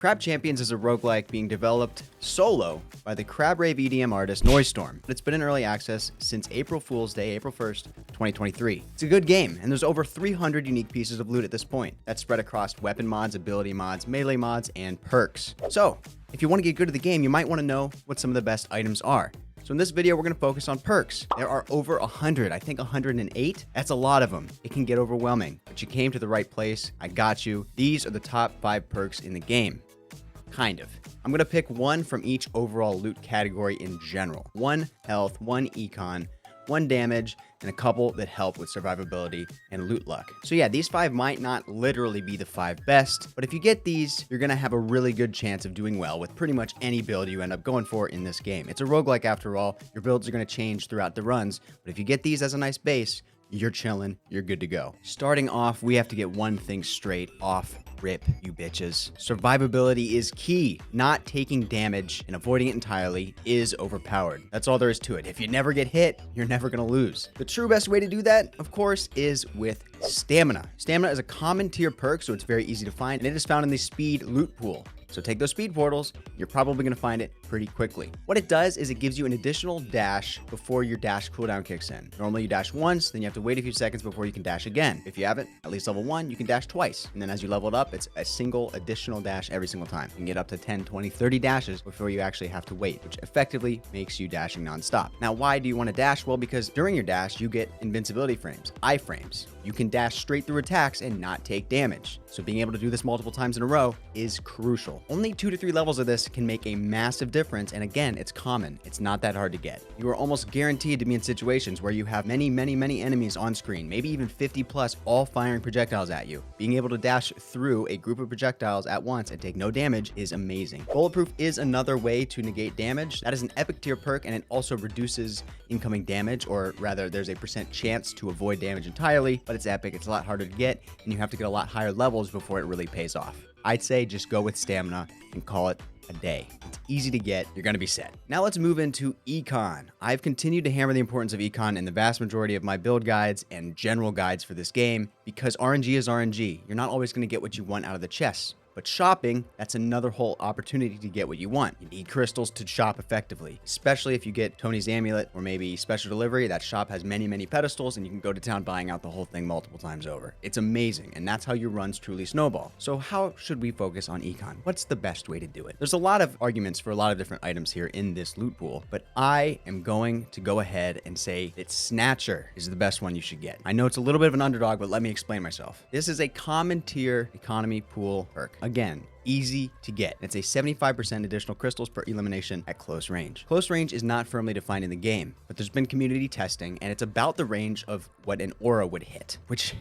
Crab Champions is a roguelike being developed solo by the Crab Rave EDM artist Noisestorm. It's been in early access since April Fool's Day, April 1st, 2023. It's a good game, and there's over 300 unique pieces of loot at this point. That's spread across weapon mods, ability mods, melee mods, and perks. So, if you want to get good at the game, you might want to know what some of the best items are. So in this video, we're going to focus on perks. There are over 100, I think 108. That's a lot of them. It can get overwhelming, but you came to the right place. I got you. These are the top 5 perks in the game. Kind of. I'm going to pick one from each overall loot category in general. 1 health, 1 econ, 1 damage, and a couple that help with survivability and loot luck. So yeah, these 5 might not literally be the 5 best, but if you get these, you're going to have a really good chance of doing well with pretty much any build you end up going for in this game. It's a roguelike after all. Your builds are going to change throughout the runs, but if you get these as a nice base, you're chilling, you're good to go. Starting off, we have to get one thing straight off rip, you bitches. Survivability is key. Not taking damage and avoiding it entirely is overpowered. That's all there is to it. If you never get hit, you're never gonna lose. The true best way to do that, of course, is with stamina. Stamina is a common tier perk, so it's very easy to find, and it is found in the speed loot pool. So take those speed portals, you're probably going to find it pretty quickly. What it does is it gives you an additional dash before your dash cooldown kicks in. Normally you dash once, then you have to wait a few seconds before you can dash again. If you haven't, at least level 1, you can dash twice. And then as you level it up, it's a single additional dash every single time. You can get up to 10, 20, 30 dashes before you actually have to wait, which effectively makes you dashing nonstop. Now, why do you want to dash? Well, because during your dash, you get invincibility frames, iframes. You can dash straight through attacks and not take damage. So being able to do this multiple times in a row is crucial. Only 2 to 3 levels of this can make a massive difference, and again, it's common. It's not that hard to get. You are almost guaranteed to be in situations where you have many enemies on screen, maybe even 50 plus, all firing projectiles at you. Being able to dash through a group of projectiles at once and take no damage is amazing. Bulletproof is another way to negate damage. That is an epic tier perk, and it also reduces incoming damage, or rather, there's a % chance to avoid damage entirely, but it's epic. It's a lot harder to get, and you have to get a lot higher levels before it really pays off. I'd say just go with stamina and call it a day. It's easy to get. You're going to be set. Now let's move into econ. I've continued to hammer the importance of econ in the vast majority of my build guides and general guides for this game because RNG is RNG. You're not always going to get what you want out of the chests. But shopping, that's another whole opportunity to get what you want. You need crystals to shop effectively, especially if you get Tony's Amulet or maybe Special Delivery. That shop has many pedestals, and you can go to town buying out the whole thing multiple times over. It's amazing, and that's how your runs truly snowball. So how should we focus on econ? What's the best way to do it? There's a lot of arguments for a lot of different items here in this loot pool, but I am going to go ahead and say that Snatcher is the best one you should get. I know it's a little bit of an underdog, but let me explain myself. This is a common tier economy pool perk. Again, easy to get. It's a 75% additional crystals per elimination at close range. Close range is not firmly defined in the game, but there's been community testing, and it's about the range of what an aura would hit, which,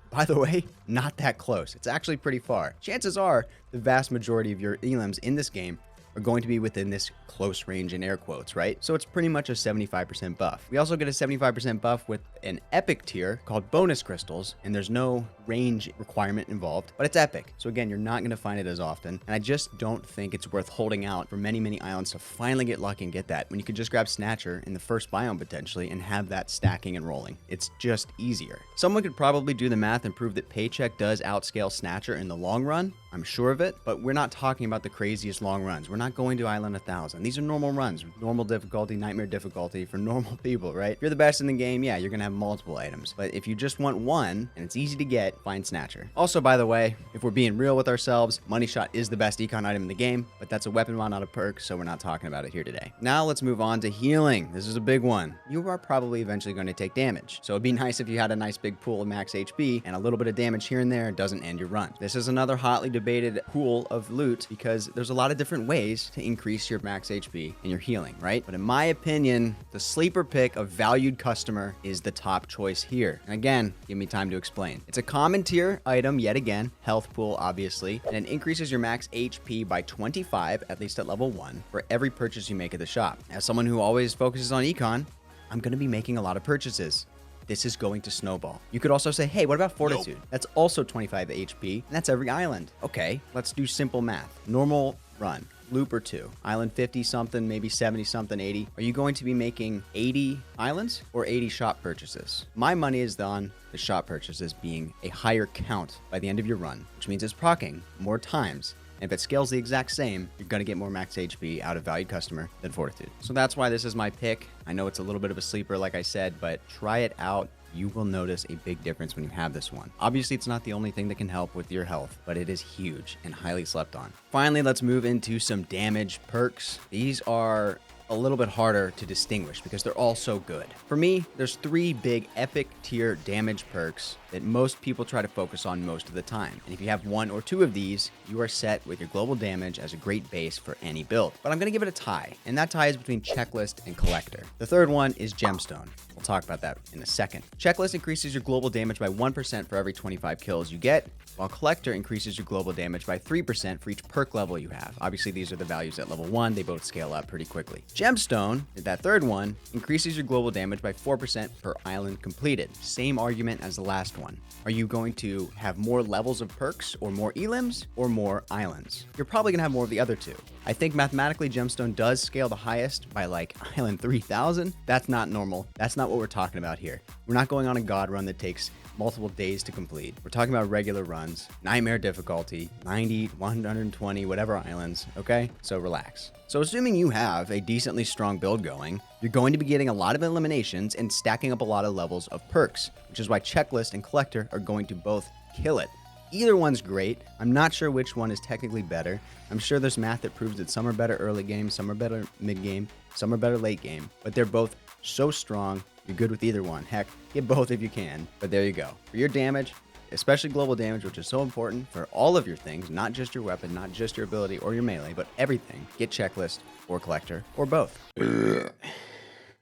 by the way, not that close. It's actually pretty far. Chances are the vast majority of your elims in this game are going to be within this close range in air quotes, right? So it's pretty much a 75% buff. We also get a 75% buff with an epic tier called bonus crystals, and there's no range requirement involved, but it's epic. So again, you're not going to find it as often, and I just don't think it's worth holding out for many islands to finally get lucky and get that when you could just grab Snatcher in the first biome potentially and have that stacking and rolling. It's just easier. Someone could probably do the math and prove that Paycheck does outscale Snatcher in the long run. I'm sure of it, but we're not talking about the craziest long runs. We're not going to Island 1000. These are normal runs, normal difficulty, nightmare difficulty for normal people, right? If you're the best in the game, yeah, you're gonna have multiple items. But if you just want one and it's easy to get, find Snatcher. Also, by the way, if we're being real with ourselves, Money Shot is the best econ item in the game, but that's a weapon mod, not a perk, so we're not talking about it here today. Now let's move on to healing. This is a big one. You are probably eventually going to take damage, so it'd be nice if you had a nice big pool of max HP, and a little bit of damage here and there doesn't end your run. This is another hotly debated pool of loot because there's a lot of different ways to increase your max HP and your healing, right? But in my opinion, the sleeper pick of valued customer is the top choice here. And again, give me time to explain. It's a common tier item, yet again, health pool, obviously, and it increases your max HP by 25, at least at level 1, for every purchase you make at the shop. As someone who always focuses on econ, I'm going to be making a lot of purchases. This is going to snowball. You could also say, hey, what about Fortitude? Nope. That's also 25 HP, and that's every island. Okay, let's do simple math. Normal run. loop or two. Island 50 something, maybe 70 something, 80. Are you going to be making 80 islands or 80 shop purchases? My money is on the shop purchases being a higher count by the end of your run, which means it's proccing more times And if it scales the exact same, you're going to get more max HP out of Valued Customer than Fortitude. So that's why this is my pick. I know it's a little bit of a sleeper, like I said, but try it out. You will notice a big difference when you have this one. Obviously, it's not the only thing that can help with your health, but it is huge and highly slept on. Finally, let's move into some damage perks. These are a little bit harder to distinguish because they're all so good. For me, there's 3 big epic tier damage perks that most people try to focus on most of the time. And if you have 1 or 2 of these, you are set with your global damage as a great base for any build. But I'm gonna give it a tie, and that tie is between Checklist and Collector. The third one is Gemstone. We'll talk about that in a second. Checklist increases your global damage by 1% for every 25 kills you get, while Collector increases your global damage by 3% for each perk level you have. Obviously, these are the values at level 1. They both scale up pretty quickly. Gemstone, that third one, increases your global damage by 4% per island completed. Same argument as the last one. Are you going to have more levels of perks or more elims or more islands? You're probably going to have more of the other two. I think mathematically Gemstone does scale the highest by like island 3000. That's not normal. That's not what we're talking about here. We're not going on a god run that takes multiple days to complete. We're talking about regular runs, nightmare difficulty, 90, 120, whatever islands, okay? So relax. So assuming you have a decently strong build going, you're going to be getting a lot of eliminations and stacking up a lot of levels of perks, which is why Checklist and Collector are going to both kill it. Either one's great. I'm not sure which one is technically better. I'm sure there's math that proves that some are better early game, some are better mid game, some are better late game, but they're both so strong. You're good with either one. Heck, get both if you can. But there you go. For your damage, especially global damage, which is so important for all of your things, not just your weapon, not just your ability or your melee, but everything, get Checklist or Collector or both.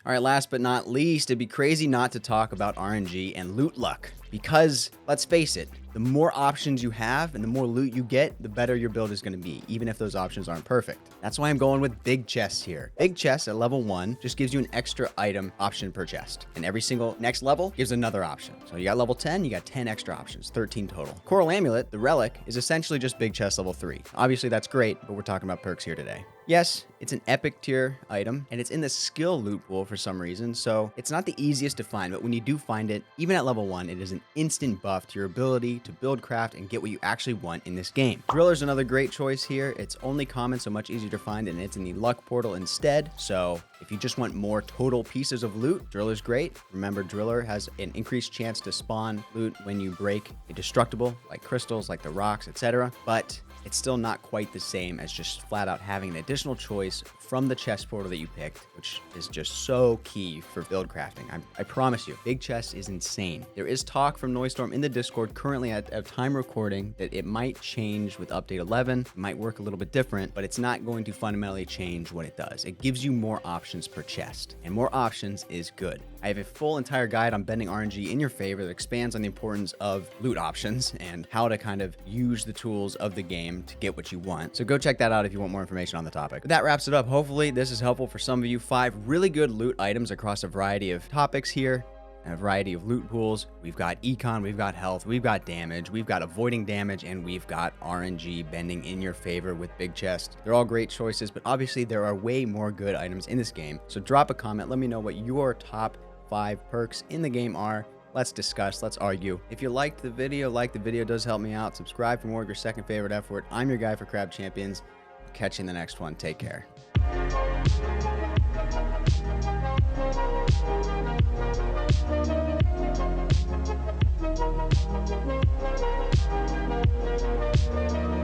All right, last but not least, it'd be crazy not to talk about RNG and loot luck. Because, let's face it, the more options you have and the more loot you get, the better your build is going to be, even if those options aren't perfect. That's why I'm going with big chests here. Big chests at level 1 just gives you an extra item option per chest. And every single next level gives another option. So you got level 10, you got 10 extra options, 13 total. Coral Amulet, the relic, is essentially just big chest level 3. Obviously that's great, but we're talking about perks here today. Yes, it's an epic tier item, and it's in the skill loot pool for some reason, so it's not the easiest to find, but when you do find it, even at level 1, it is an instant buff to your ability to build, craft, and get what you actually want in this game. Driller's another great choice here. It's only common, so much easier to find, and it's in the luck portal instead, so if you just want more total pieces of loot, Driller's great. Remember, Driller has an increased chance to spawn loot when you break a destructible, like crystals, like the rocks, etc., but it's still not quite the same as just flat out having an additional choice from the chest portal that you picked, which is just so key for build crafting. I promise you, big chest is insane. There is talk from Noistorm in the Discord currently at time recording that it might change with update 11. It might work a little bit different, but it's not going to fundamentally change what it does. It gives you more options per chest, and more options is good. I have a full entire guide on bending RNG in your favor that expands on the importance of loot options and how to kind of use the tools of the game to get what you want. So go check that out if you want more information on the topic. But that wraps it up. Hopefully this is helpful for some of you. 5 really good loot items across a variety of topics here. A variety of loot pools. We've got econ, we've got health, we've got damage, we've got avoiding damage, and we've got RNG bending in your favor with big chest. They're all great choices, but obviously there are way more good items in this game. So drop a comment, let me know what your top 5 perks in the game are. Let's discuss, let's argue. If you liked the video, does help me out. Subscribe for more of your second favorite F word. I'm your guy for Crab Champions. I'll catch you in the next one. Take care. We'll be right back.